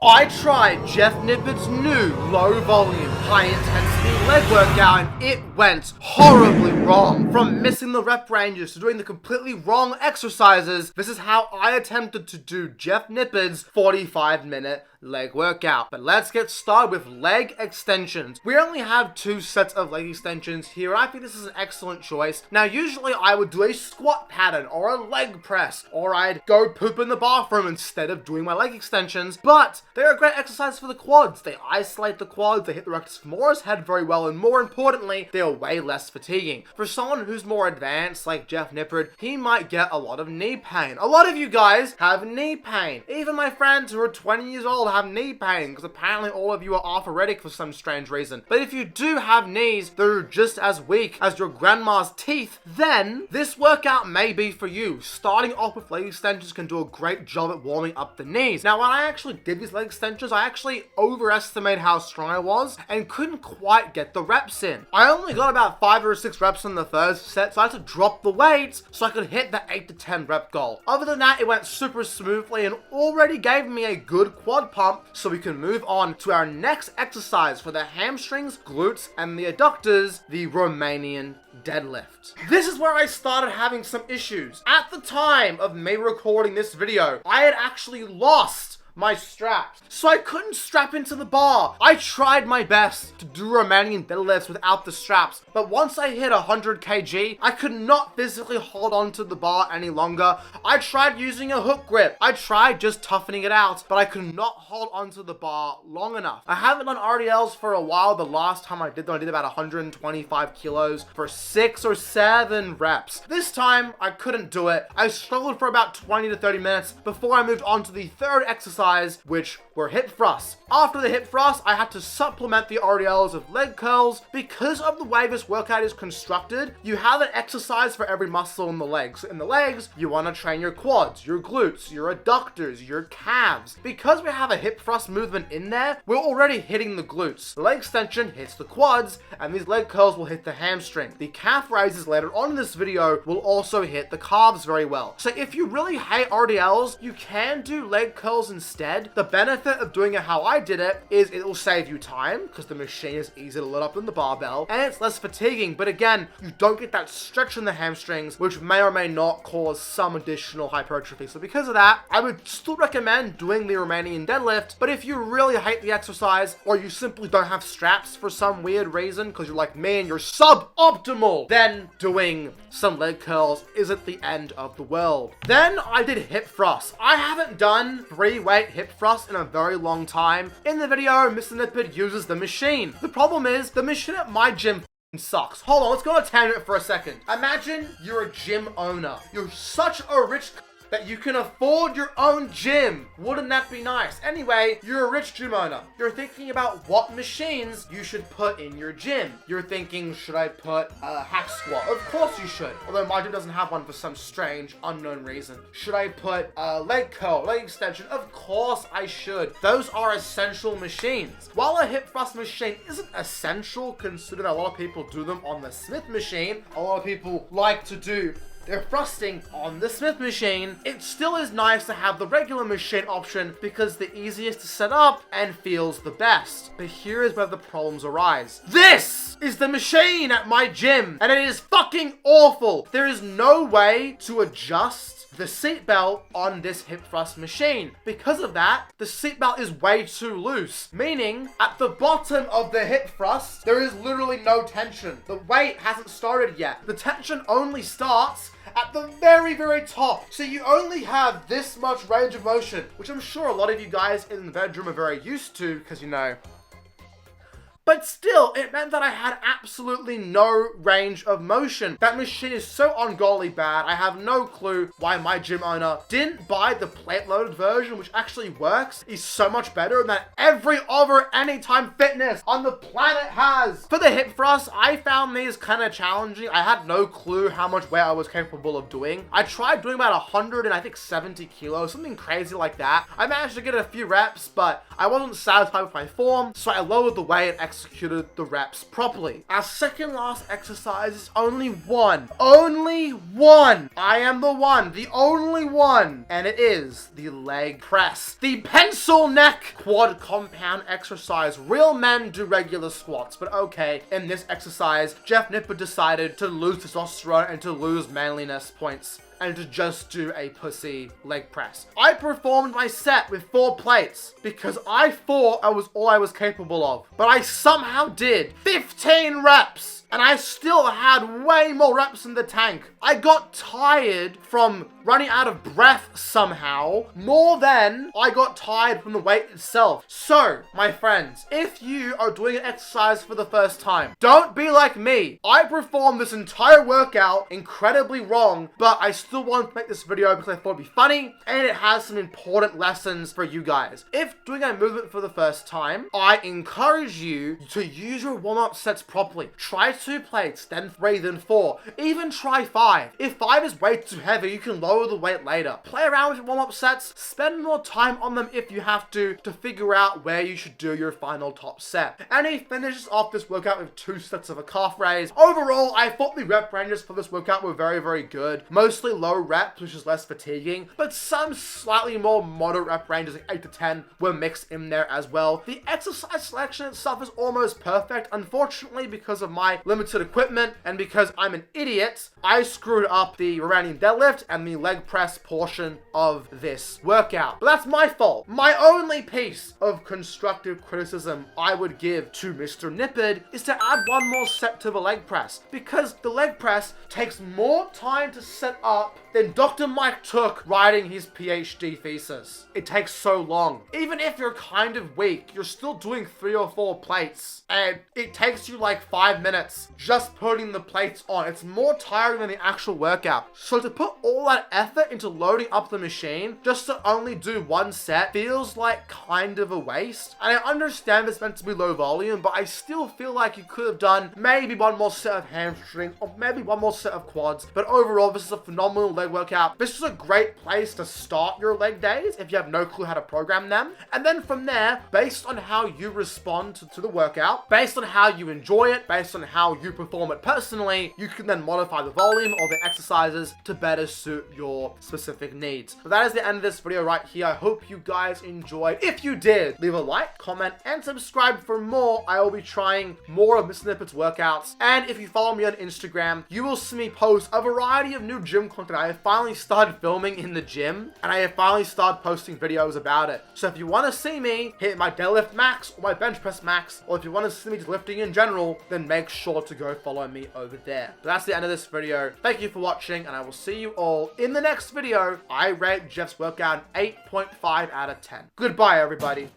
I tried Jeff Nippards' new low volume, high intensity leg workout and it went horribly wrong. From missing the rep ranges to doing the completely wrong exercises, this is how I attempted to do Jeff Nippards' 45-minute leg workout. But let's get started with leg extensions. We only have 2 sets of leg extensions here. I think this is an excellent choice. Now, usually I would do a squat pattern or a leg press, or I'd go poop in the bathroom instead of doing my leg extensions, but they're a great exercise for the quads. They isolate the quads, they hit the rectus femoris head very well, and more importantly, they are way less fatiguing. For someone who's more advanced, like Jeff Nippard, he might get a lot of knee pain. A lot of you guys have knee pain. Even my friends who are 20 years old have knee pain, because apparently all of you are arthritic for some strange reason. But if you do have knees that are just as weak as your grandma's teeth, then this workout may be for you. Starting off with leg extensions can do a great job at warming up the knees. Now, when I actually did these leg extensions, I actually overestimated how strong I was and couldn't quite get the reps in. I only got about 5 or 6 reps in the first set, so I had to drop the weight so I could hit the 8 to 10 rep goal. Other than that, it went super smoothly and already gave me a good quad pump, so we can move on to our next exercise for the hamstrings, glutes, and the adductors, the Romanian deadlift. This is where I started having some issues. At the time of me recording this video, I had actually lost my straps, so I couldn't strap into the bar. I tried my best to do Romanian deadlifts without the straps, but once I hit 100 kg, I could not physically hold on to the bar any longer. I tried using a hook grip. I tried just toughening it out, but I could not hold onto the bar long enough. I haven't done RDLs for a while. The last time I did them, I did about 125 kilos for 6 or 7 reps. This time, I couldn't do it. I struggled for about 20 to 30 minutes before I moved on to the third exercise, which were hip thrusts. After the hip thrusts, I had to supplement the RDLs with leg curls. Because of the way this workout is constructed, you have an exercise for every muscle in the legs. In the legs, you want to train your quads, your glutes, your adductors, your calves. Because we have a hip thrust movement in there, we're already hitting the glutes. The leg extension hits the quads, and these leg curls will hit the hamstring. The calf raises later on in this video will also hit the calves very well. So if you really hate RDLs, you can do leg curls instead. The benefit of doing it how I did it is it will save you time, because the machine is easy to load up in the barbell, and it's less fatiguing. But again, you don't get that stretch in the hamstrings, which may or may not cause some additional hypertrophy. So because of that, I would still recommend doing the Romanian deadlift. But if you really hate the exercise, or you simply don't have straps for some weird reason, because you're like me and you're suboptimal, then doing some leg curls isn't the end of the world. Then I did hip thrusts. I haven't done 3-weight hip thrust in a very long time. In the video, Mr. Nippard uses the machine. The problem is, the machine at my gym sucks. Hold on, let's go on a tangent for a second. Imagine you're a gym owner. You're such a rich that you can afford your own gym. Wouldn't that be nice? Anyway, you're a rich gym owner. You're thinking about what machines you should put in your gym. You're thinking, should I put a hack squat? Of course you should. Although my gym doesn't have one for some strange, unknown reason. Should I put a leg curl, leg extension? Of course I should. Those are essential machines. While a hip thrust machine isn't essential, considering a lot of people do them on the Smith machine, a lot of people like to do they're thrusting on the Smith machine, it still is nice to have the regular machine option because the easiest to set up and feels the best. But here is where the problems arise. This is the machine at my gym, and it is fucking awful. There is no way to adjust the seatbelt on this hip thrust machine. Because of that, the seatbelt is way too loose, meaning at the bottom of the hip thrust, there is literally no tension. The weight hasn't started yet. The tension only starts at the very, very top. So you only have this much range of motion, which I'm sure a lot of you guys in the bedroom are very used to, because you know. But still, it meant that I had absolutely no range of motion. That machine is so ungodly bad, I have no clue why my gym owner didn't buy the plate-loaded version, which actually works, is so much better than every other Anytime Fitness on the planet has. For the hip thrust, I found these kind of challenging. I had no clue how much weight I was capable of doing. I tried doing about 100 and I think 70 kilos, something crazy like that. I managed to get a few reps, but I wasn't satisfied with my form, so I lowered the weight and executed the reps properly. Our second last exercise is only one. Only one. I am the one, the only one. And it is the leg press. The pencil neck quad compound exercise. Real men do regular squats, but okay, in this exercise, Jeff Nippards decided to lose testosterone and to lose manliness points, and to just do a pussy leg press. I performed my set with 4 plates because I thought I was all I was capable of, but I somehow did 15 reps. And I still had way more reps in the tank. I got tired from running out of breath somehow, more than I got tired from the weight itself. So, my friends, if you are doing an exercise for the first time, don't be like me. I performed this entire workout incredibly wrong, but I still wanted to make this video because I thought it'd be funny, and it has some important lessons for you guys. If doing a movement for the first time, I encourage you to use your warm-up sets properly. Try 2 plates, then 3, then 4. Even try 5. If 5 is way too heavy, you can lower the weight later. Play around with your warm-up sets. Spend more time on them if you have to figure out where you should do your final top set. And he finishes off this workout with 2 sets of a calf raise. Overall, I thought the rep ranges for this workout were very, very good. Mostly low reps, which is less fatiguing, but some slightly more moderate rep ranges, like 8 to 10, were mixed in there as well. The exercise selection itself is almost perfect. Unfortunately, because of my limited equipment and because I'm an idiot, I screwed up the Romanian deadlift and the leg press portion of this workout. But that's my fault. My only piece of constructive criticism I would give to Mr. Nippards is to add 1 more set to the leg press, because the leg press takes more time to set up than Dr. Mike took writing his PhD thesis. It takes so long. Even if you're kind of weak, you're still doing 3 or 4 plates, and it takes you like 5 minutes just putting the plates on. It's more tiring than the actual workout. So to put all that effort into loading up the machine just to only do 1 set feels like kind of a waste. And I understand it's meant to be low volume, but I still feel like you could have done maybe 1 more set of hamstring or maybe 1 more set of quads. But overall, this is a phenomenal leg workout. This is a great place to start your leg days if you have no clue how to program them. And then from there, based on how you respond to the workout, based on how you enjoy it, based on how you perform it personally, you can then modify the volume or the exercises to better suit your specific needs. But that is the end of this video right here. I hope you guys enjoyed. If you did, leave a like, comment, and subscribe for more. I will be trying more of Mr. Nippards workouts. And if you follow me on Instagram, you will see me post a variety of new gym content. I have finally started filming in the gym, and I have finally started posting videos about it. So if you want to see me hit my deadlift max or my bench press max, or if you want to see me just lifting in general, then make sure to go follow me over there. But that's the end of this video. Thank you for watching, and I will see you all in the next video. I rate Jeff's workout an 8.5 out of 10. Goodbye, everybody.